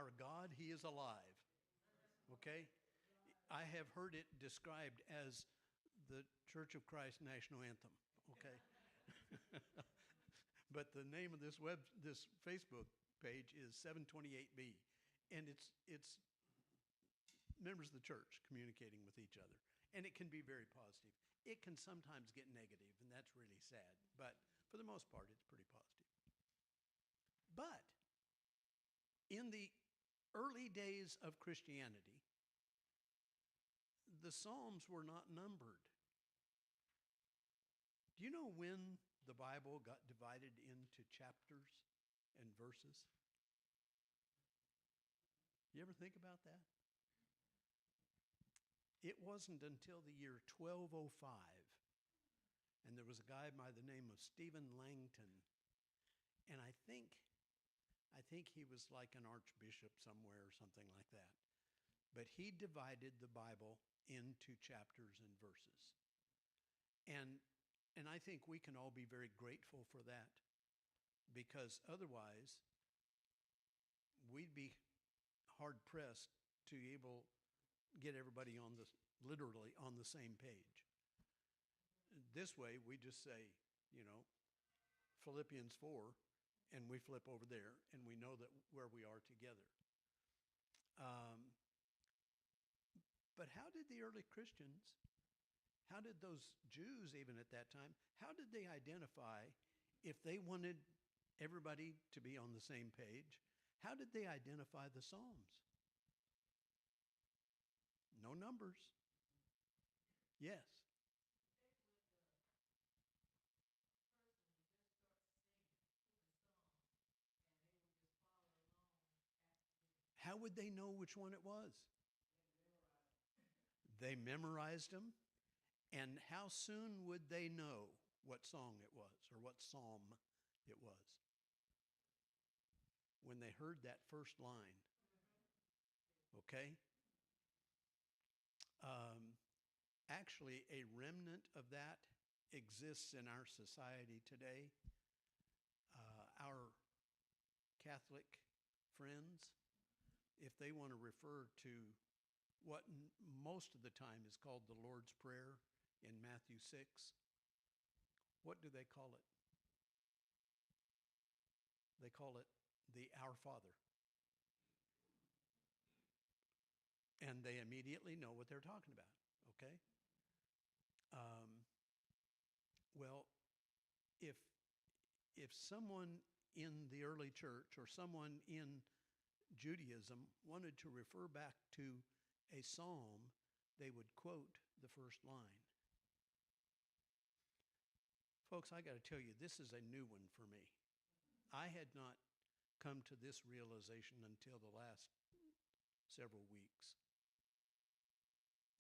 our God, He is alive. Okay? I have heard it described as the Church of Christ national anthem. Okay? But the name of this Facebook page is 728B, and it's members of the church communicating with each other, and it can be very positive. It can sometimes get negative, and that's really sad. But for the most part, it's pretty positive. But in the early days of Christianity, the Psalms were not numbered. Do you know when the Bible got divided into chapters and verses? You ever think about that? It wasn't until the year 1205, and there was a guy by the name of Stephen Langton, and I think he was like an archbishop somewhere or something like that. But he divided the Bible into chapters and verses. And I think we can all be very grateful for that, because otherwise we'd be hard pressed to get everybody literally on the same page. This way we just say, Philippians 4, and we flip over there, and we know that where we are together. But how did the early Christians, how did those Jews even at that time, how did they identify if they wanted everybody to be on the same page? How did they identify the Psalms? No numbers. Yes. How would they know which one it was? They memorized them. And how soon would they know what song it was or what psalm it was? When they heard that first line. Okay? Actually, a remnant of that exists in our society today. Our Catholic friends, if they want to refer to what most of the time is called the Lord's Prayer in Matthew 6, what do they call it? They call it the Our Father. And they immediately know what they're talking about, okay? Well, if someone in the early church or someone in Judaism wanted to refer back to a psalm, they would quote the first line. Folks, I got to tell you, this is a new one for me. I had not come to this realization until the last several weeks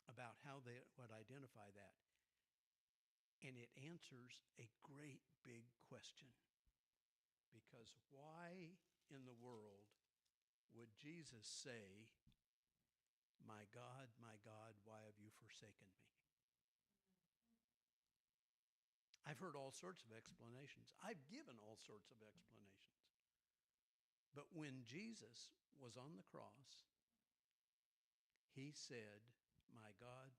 about how they would identify that. And it answers a great big question. Because why in the world would Jesus say, my God, why have you forsaken me? I've heard all sorts of explanations. I've given all sorts of explanations. But when Jesus was on the cross, he said, my God,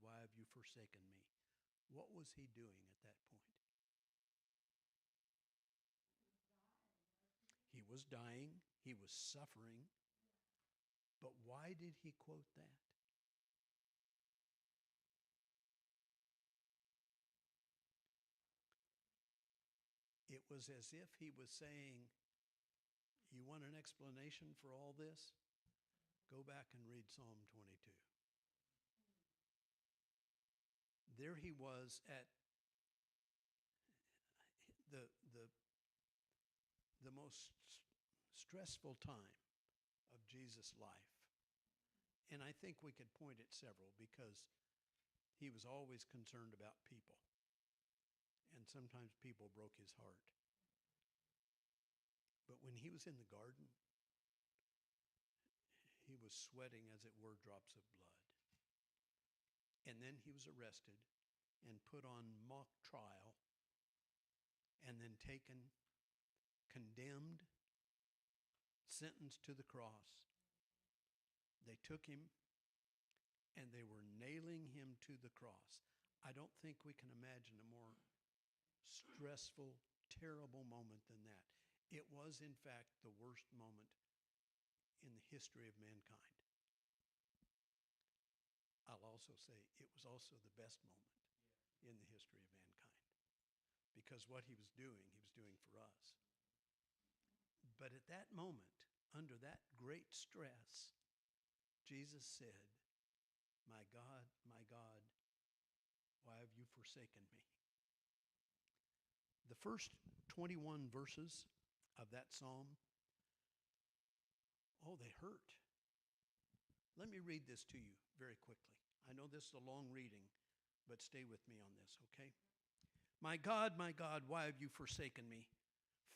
why have you forsaken me? What was he doing at that point? He was dying. He was suffering. But why did he quote that? It was as if he was saying, you want an explanation for all this? Go back and read Psalm 22. There he was at the most stressful time of Jesus' life. And I think we could point at several, because he was always concerned about people. And sometimes people broke his heart. But when he was in the garden, he was sweating, as it were, drops of blood. And then he was arrested and put on mock trial, and then taken, condemned, sentenced to the cross. They took him and they were nailing him to the cross. I don't think we can imagine a more stressful, terrible moment than that. It was, in fact, the worst moment in the history of mankind. I'll also say it was also the best moment in the history of mankind, because what he was doing for us. But at that moment, under that great stress, Jesus said, my God, why have you forsaken me? The first 21 verses of that psalm, oh, they hurt. Let me read this to you very quickly. I know this is a long reading, but stay with me on this, okay? My God, why have you forsaken me?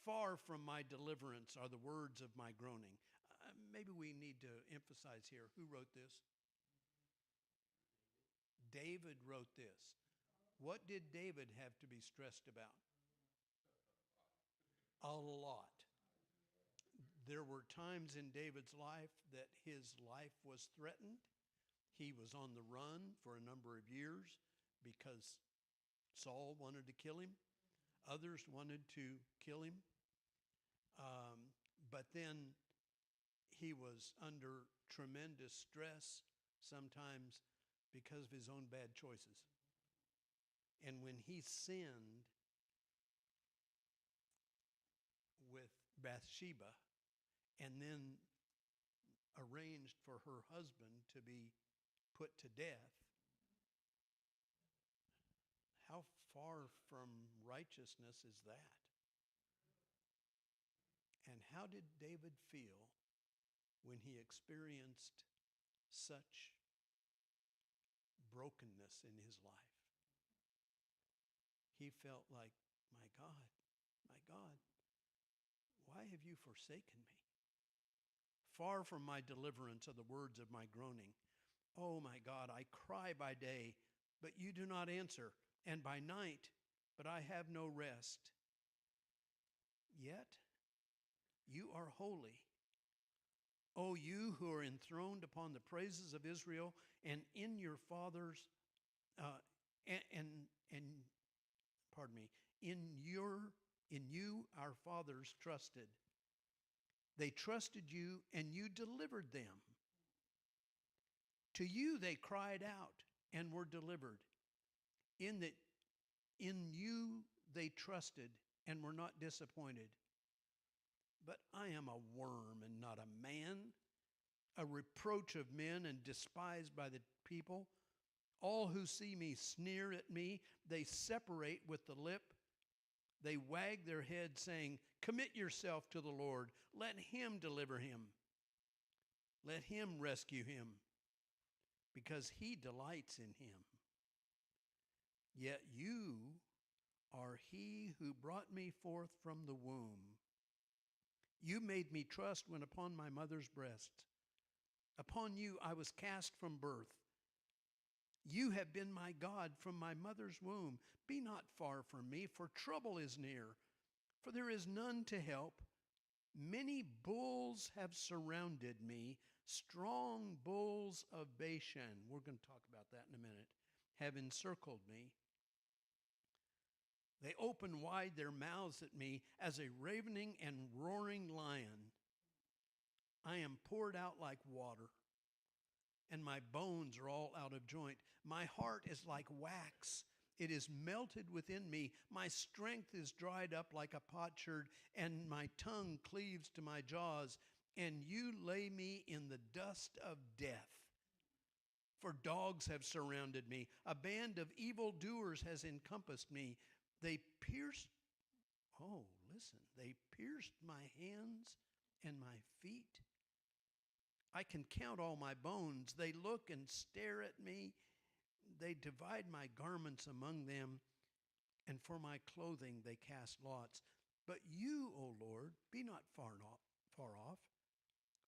Far from my deliverance are the words of my groaning. Maybe we need to emphasize here, who wrote this? David wrote this. What did David have to be stressed about? A lot. There were times in David's life that his life was threatened. He was on the run for a number of years because Saul wanted to kill him. Others wanted to kill him. But then he was under tremendous stress, sometimes because of his own bad choices. And when he sinned with Bathsheba and then arranged for her husband to be put to death, how far from righteousness is that? And how did David feel when he experienced such brokenness in his life? He felt like, my God, why have you forsaken me? Far from my deliverance are the words of my groaning. Oh my God, I cry by day, but you do not answer, and by night, but I have no rest. Yet you are holy. O you who are enthroned upon the praises of Israel, and in your fathers, in you our fathers trusted. They trusted you, and you delivered them. To you they cried out and were delivered. In you they trusted and were not disappointed. But I am a worm and not a man, a reproach of men and despised by the people. All who see me sneer at me. They separate with the lip. They wag their head, saying, commit yourself to the Lord. Let him deliver him. Let him rescue him, because he delights in him. Yet you are he who brought me forth from the womb. You made me trust when upon my mother's breast. Upon you I was cast from birth. You have been my God from my mother's womb. Be not far from me, for trouble is near, for there is none to help. Many bulls have surrounded me, strong bulls of Bashan, we're going to talk about that in a minute, have encircled me. They open wide their mouths at me as a ravening and roaring lion. I am poured out like water, and my bones are all out of joint. My heart is like wax. It is melted within me. My strength is dried up like a potsherd, and my tongue cleaves to my jaws. And you lay me in the dust of death. For dogs have surrounded me. A band of evildoers has encompassed me. They pierced my hands and my feet. I can count all my bones. They look and stare at me. They divide my garments among them, and for my clothing they cast lots. But you, O Lord, be not far off.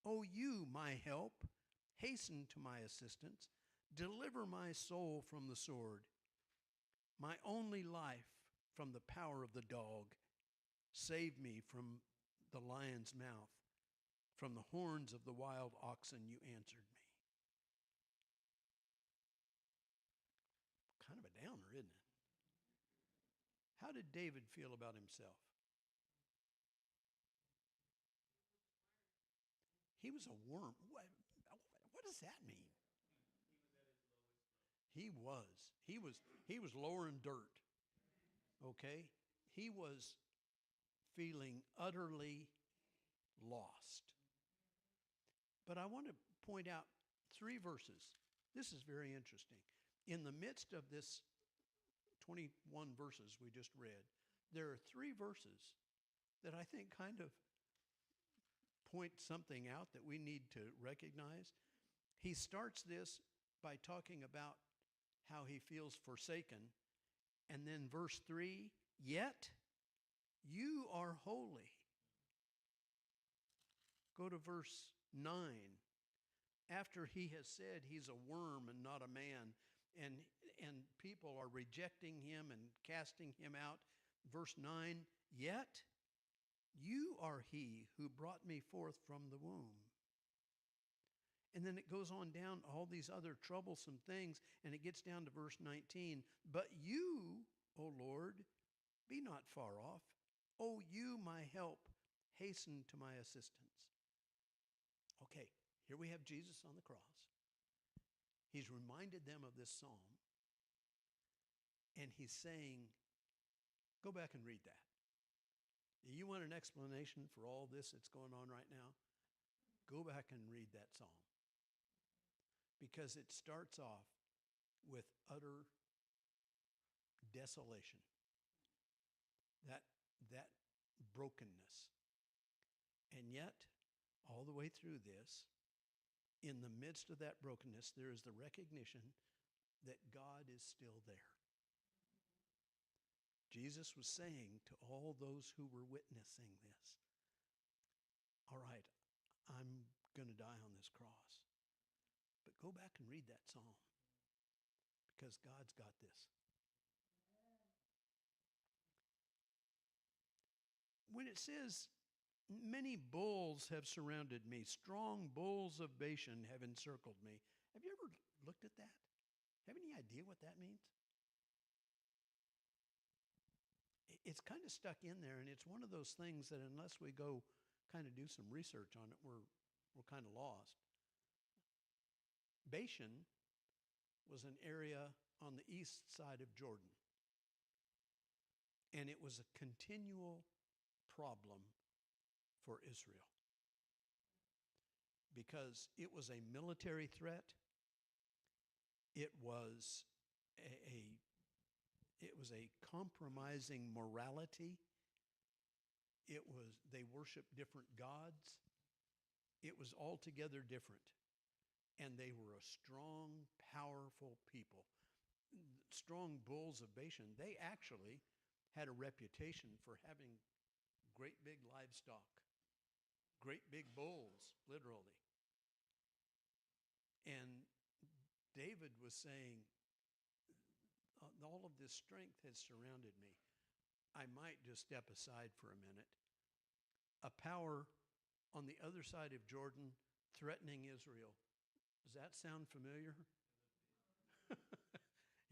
O you, my help, hasten to my assistance. Deliver my soul from the sword, my only life from the power of the dog. Save me from the lion's mouth, From the horns of the wild oxen you answered me. Kind of a downer, isn't it? How did David feel about himself? He was a worm. What does that mean? He was. He was lower in dirt. Okay? He was feeling utterly lost. But I want to point out 3 verses. This is very interesting. In the midst of this 21 verses we just read, there are 3 verses that I think kind of point something out that we need to recognize. He starts this by talking about how he feels forsaken. And then verse 3, yet you are holy. Go to verse 9. After he has said he's a worm and not a man, and people are rejecting him and casting him out. Verse 9, yet you are he who brought me forth from the womb. And then it goes on down all these other troublesome things, and it gets down to verse 19. But you, O Lord, be not far off. O you, my help, hasten to my assistance. Okay, here we have Jesus on the cross. He's reminded them of this psalm, and he's saying, go back and read that. You want an explanation for all this that's going on right now? Go back and read that psalm. Because it starts off with utter desolation, that brokenness. And yet, all the way through this, in the midst of that brokenness, there is the recognition that God is still there. Jesus was saying to all those who were witnessing this, all right, I'm going to die on this cross. But go back and read that psalm, because God's got this. When it says, many bulls have surrounded me, strong bulls of Bashan have encircled me. Have you ever looked at that? Have any idea what that means? It's kind of stuck in there, and it's one of those things that unless we go kind of do some research on it, we're kind of lost. Bashan was an area on the east side of Jordan, and it was a continual problem for Israel because it was a military threat. It was a compromising morality. They worshiped different gods. It was altogether different. And they were a strong, powerful people. Strong bulls of Bashan, they actually had a reputation for having great big livestock, great big bulls, literally. And David was saying, all of this strength has surrounded me. I might just step aside for a minute. A power on the other side of Jordan threatening Israel. Does that sound familiar?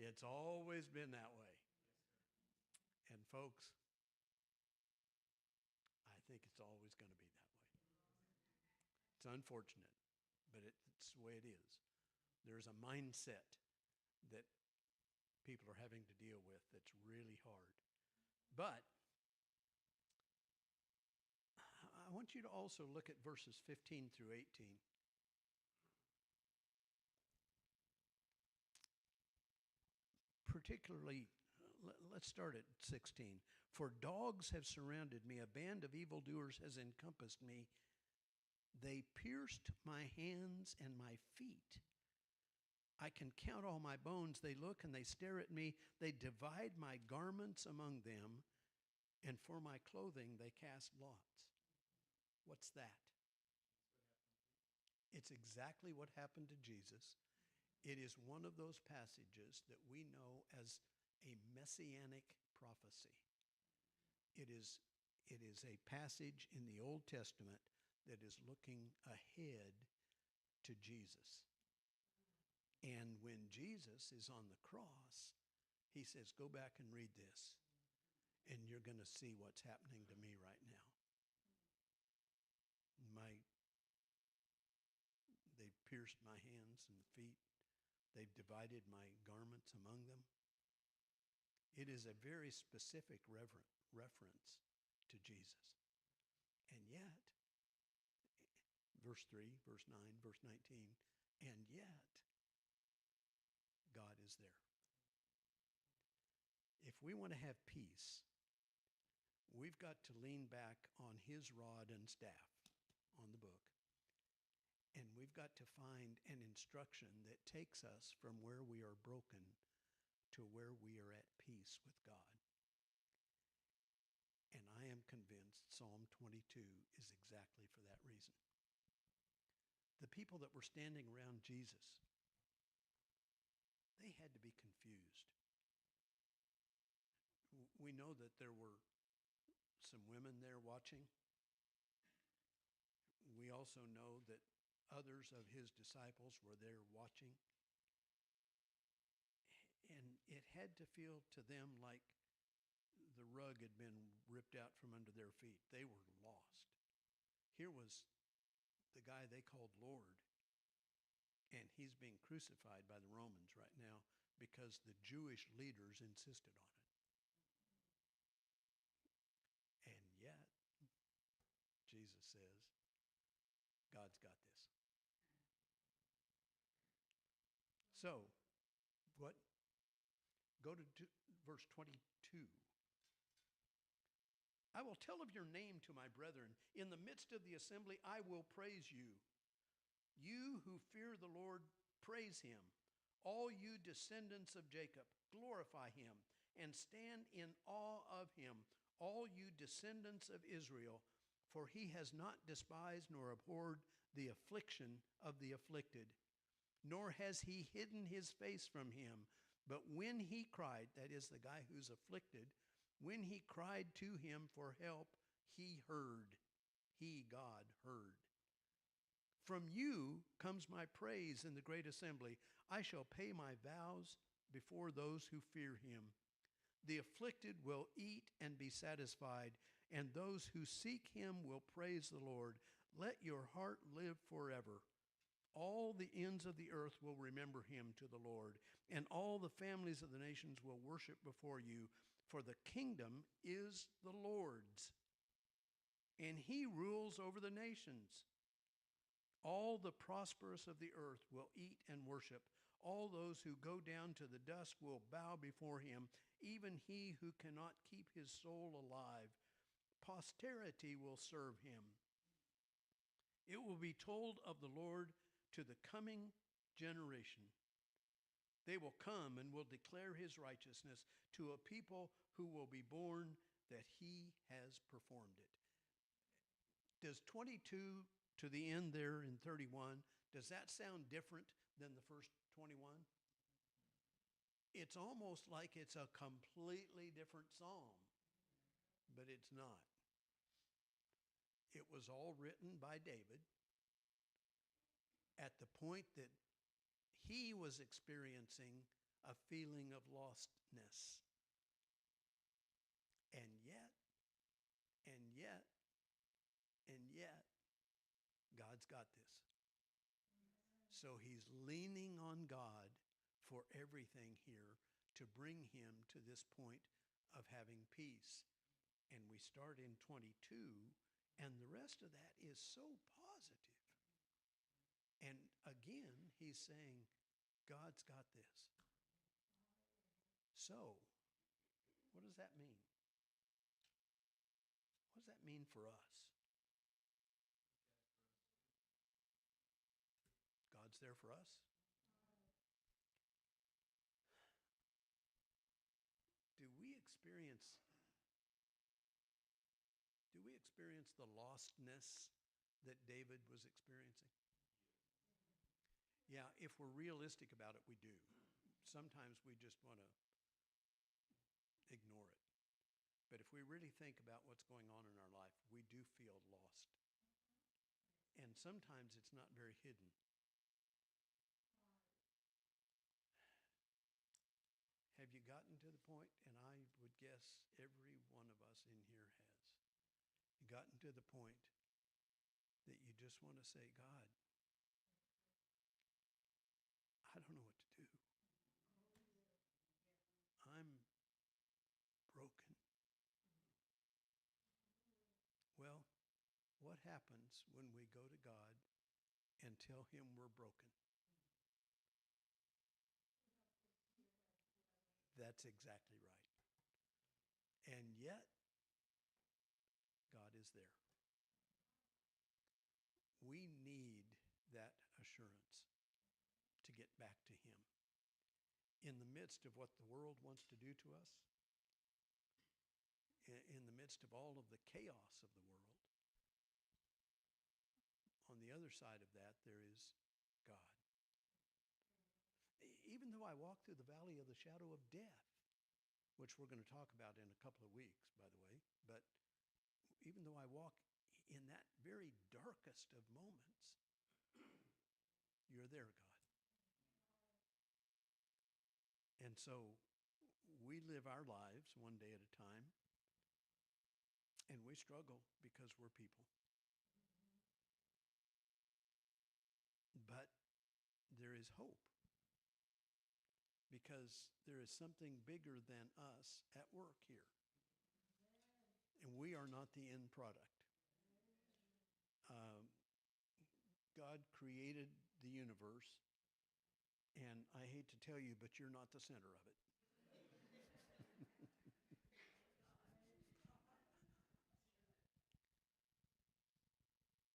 It's always been that way. And folks, I think it's always going to be that way. It's unfortunate, but it's the way it is. There's a mindset that people are having to deal with that's really hard. But I want you to also look at verses 15 through 18. Particularly, let's start at 16. For dogs have surrounded me, a band of evildoers has encompassed me. They pierced my hands and my feet. I can count all my bones. They look and they stare at me. They divide my garments among them, and for my clothing they cast lots. What's that? It's exactly what happened to Jesus. It is one of those passages that we know as a messianic prophecy. It is a passage in the Old Testament that is looking ahead to Jesus. And when Jesus is on the cross, he says, go back and read this, and you're going to see what's happening to me right now. They've pierced my hands and feet. They've divided my garments among them. It is a very specific reference to Jesus. And yet, verse 3, verse 9, verse 19, and yet, God is there. If we want to have peace, we've got to lean back on his rod and staff on the book. And we've got to find an instruction that takes us from where we are broken to where we are at peace with God. And I am convinced Psalm 22 is exactly for that reason. The people that were standing around Jesus, they had to be confused. We know that there were some women there watching. We also know that others of his disciples were there watching. And it had to feel to them like the rug had been ripped out from under their feet. They were lost. Here was the guy they called Lord, and he's being crucified by the Romans right now because the Jewish leaders insisted on it. And yet, Jesus says, God's got this. So, what? Go to verse 22. I will tell of your name to my brethren. In the midst of the assembly, I will praise you. You who fear the Lord, praise him. All you descendants of Jacob, glorify him and stand in awe of him. All you descendants of Israel, for he has not despised nor abhorred the affliction of the afflicted, nor has he hidden his face from him. But when he cried, that is the guy who's afflicted, when he cried to him for help, he heard. He, God, heard. From you comes my praise in the great assembly. I shall pay my vows before those who fear him. The afflicted will eat and be satisfied, and those who seek him will praise the Lord. Let your heart live forever. All the ends of the earth will remember him to the Lord, and all the families of the nations will worship before you. For the kingdom is the Lord's, and he rules over the nations. All the prosperous of the earth will eat and worship. All those who go down to the dust will bow before him, even he who cannot keep his soul alive. Posterity will serve him. It will be told of the Lord to the coming generation. They will come and will declare his righteousness to a people who will be born that he has performed it. Does 22 to the end there in 31, does that sound different than the first 21? It's almost like it's a completely different psalm, but it's not. It was all written by David at the point that he was experiencing a feeling of lostness. And yet, God's got this. So he's leaning on God for everything here to bring him to this point of having peace. And we start in 22, and the rest of that is so positive. And again, he's saying, God's got this. So, what does that mean? What does that mean for us? God's there for us. Do we experience the lostness that David was experiencing? Yeah, if we're realistic about it, we do. Sometimes we just want to ignore it. But if we really think about what's going on in our life, we do feel lost. And sometimes it's not very hidden. Have you gotten to the point, and I would guess every one of us in here has, you gotten to the point that you just want to say, God, I don't know what to do. I'm broken. Well, what happens when we go to God and tell him we're broken? That's exactly right. And yet, God is there. We need that assurance to get back to him. In the midst of what the world wants to do to us, in the midst of all of the chaos of the world, on the other side of that, there is God. Even though I walk through the valley of the shadow of death, which we're going to talk about in a couple of weeks, by the way, but even though I walk in that very darkest of moments, you're there, God. And so we live our lives one day at a time, and we struggle because we're people. But there is hope because there is something bigger than us at work here. And we are not the end product. God created the universe, and I hate to tell you, but you're not the center of it.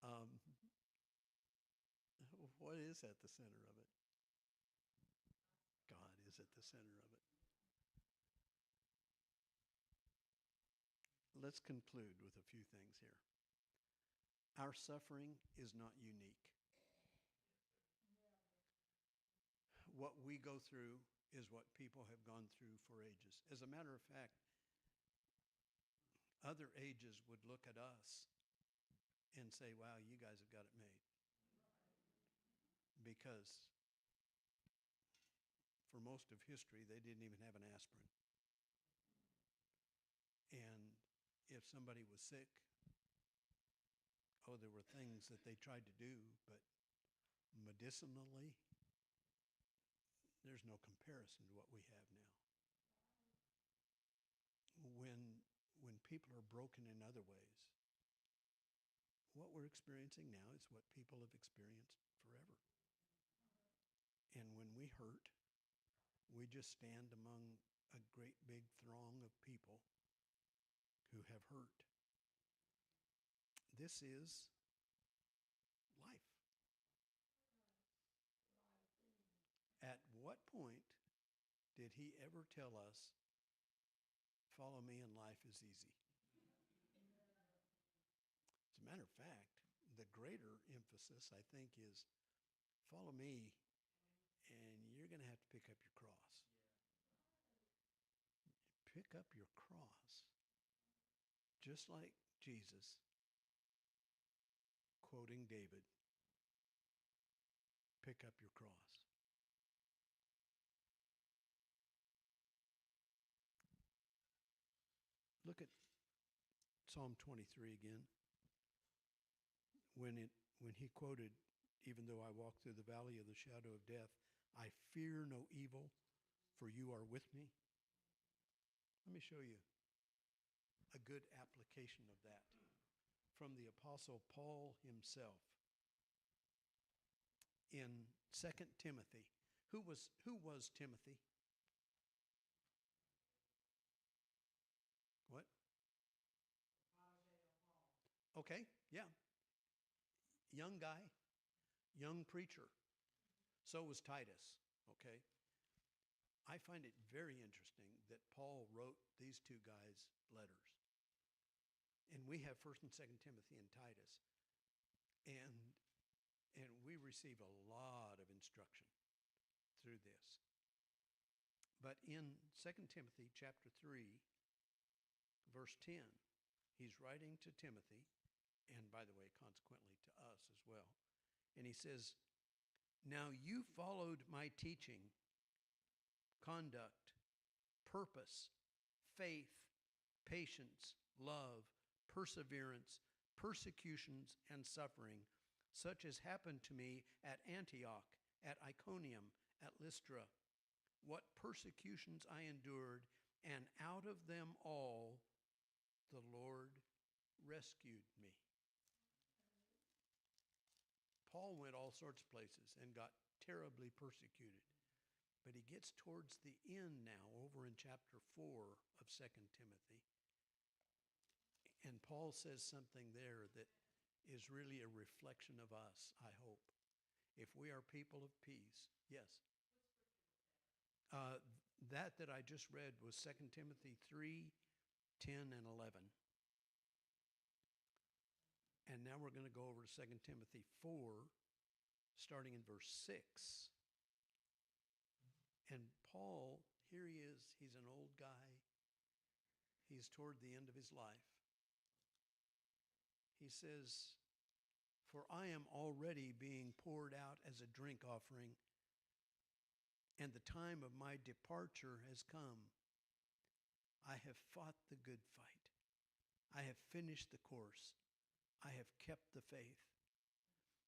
um, what is at the center of it? God is at the center of it. Let's conclude with a few things here. Our suffering is not unique. What we go through is what people have gone through for ages. As a matter of fact, other ages would look at us and say, wow, you guys have got it made. Because for most of history, they didn't even have an aspirin. And if somebody was sick, there were things that they tried to do, but medicinally, there's no comparison to what we have now. When people are broken in other ways, what we're experiencing now is what people have experienced forever. And when we hurt, we just stand among a great big throng of people who have hurt. This is life. At what point did he ever tell us, follow me and life is easy? As a matter of fact, the greater emphasis, I think, is follow me and you're going to have to pick up your cross. Pick up your cross. Just like Jesus, quoting David, pick up your cross. Look at Psalm 23 again. When he quoted, even though I walk through the valley of the shadow of death, I fear no evil, for you are with me. Let me show you a good application of that from the Apostle Paul himself. In 2 Timothy, who was Timothy? What? Okay, yeah. Young guy, young preacher. So was Titus, okay? I find it very interesting that Paul wrote these two guys letters. And we have 1st and 2nd Timothy and Titus. And we receive a lot of instruction through this. But in 2 Timothy chapter 3, verse 10, he's writing to Timothy, and by the way, consequently to us as well. And he says, now you followed my teaching, conduct, purpose, faith, patience, love, perseverance, persecutions, and suffering, such as happened to me at Antioch, at Iconium, at Lystra, what persecutions I endured, and out of them all the Lord rescued me. Paul went all sorts of places and got terribly persecuted. But he gets towards the end now, over in chapter 4 of 2 Timothy. And Paul says something there that is really a reflection of us, I hope. If we are people of peace, yes. That I just read was 2 Timothy 3, 10, and 11. And now we're going to go over to 2 Timothy 4, starting in verse 6. And Paul, here he is, he's an old guy. He's toward the end of his life. He says, for I am already being poured out as a drink offering, and the time of my departure has come. I have fought the good fight. I have finished the course. I have kept the faith.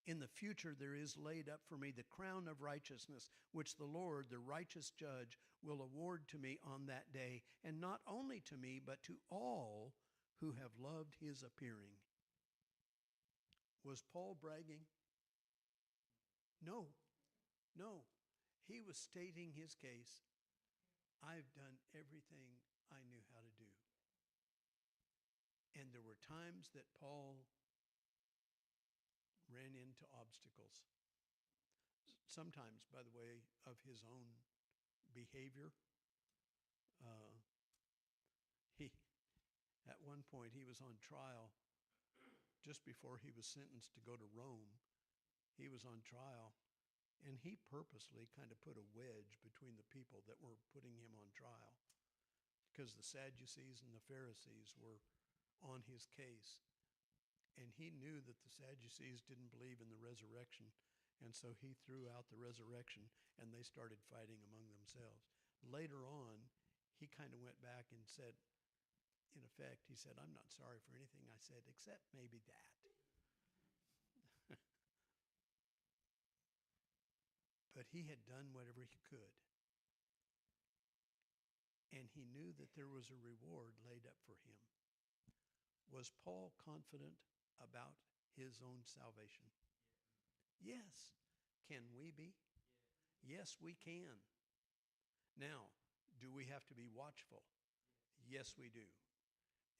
In the future there is laid up for me the crown of righteousness, which the Lord, the righteous judge, will award to me on that day, and not only to me, but to all who have loved his appearing. Was Paul bragging? No. He was stating his case. I've done everything I knew how to do. And there were times that Paul ran into obstacles. Sometimes, by the way, of his own behavior. At one point, he was on trial just before he was sentenced to go to Rome. He was on trial, and he purposely kind of put a wedge between the people that were putting him on trial, because the Sadducees and the Pharisees were on his case. And he knew that the Sadducees didn't believe in the resurrection, and so he threw out the resurrection, and they started fighting among themselves. Later on, he kind of went back and said, in effect, he said, I'm not sorry for anything I said, except maybe that. But he had done whatever he could. And he knew that there was a reward laid up for him. Was Paul confident about his own salvation? Yes. Can we be? Yes, we can. Now, do we have to be watchful? Yes, we do.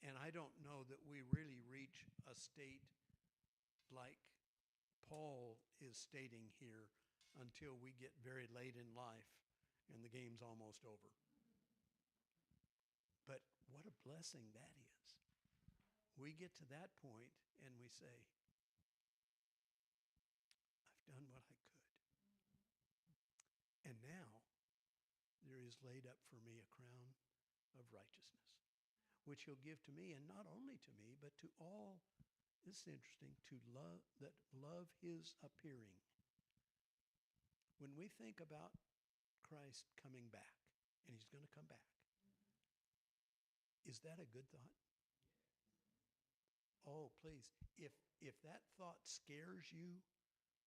And I don't know that we really reach a state like Paul is stating here until we get very late in life and the game's almost over. But what a blessing that is. We get to that point and we say, I've done what I could. And now there is laid up for me a crown of righteousness, which he'll give to me, and not only to me, but to all, this is interesting, to love that love his appearing. When we think about Christ coming back, and he's going to come back, is that a good thought? Oh, please. If that thought scares you,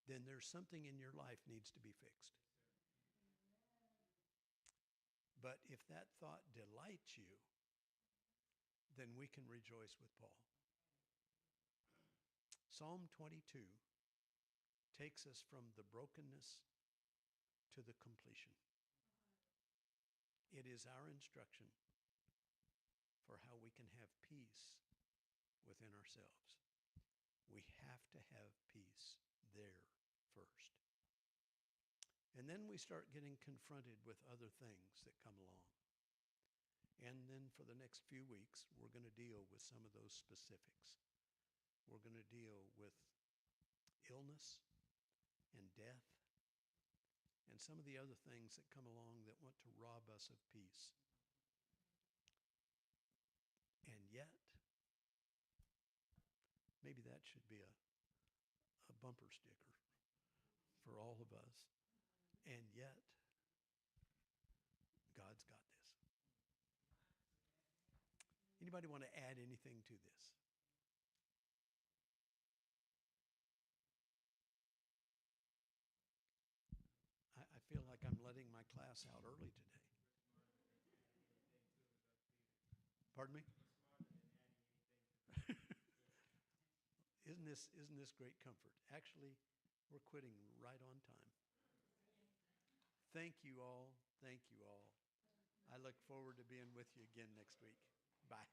then there's something in your life needs to be fixed. But if that thought delights you, then we can rejoice with Paul. Psalm 22 takes us from the brokenness to the completion. It is our instruction for how we can have peace within ourselves. We have to have peace there first. And then we start getting confronted with other things that come along. And then for the next few weeks, we're going to deal with some of those specifics. We're going to deal with illness and death and some of the other things that come along that want to rob us of peace. And yet, Maybe that should be a bumper sticker for all of us. And yet, God's got this. Anybody want to add anything to this? I feel like I'm letting my class out early today. Pardon me? Isn't this great comfort? Actually, we're quitting right on time. Thank you all. Thank you all. I look forward to being with you again next week. Bye.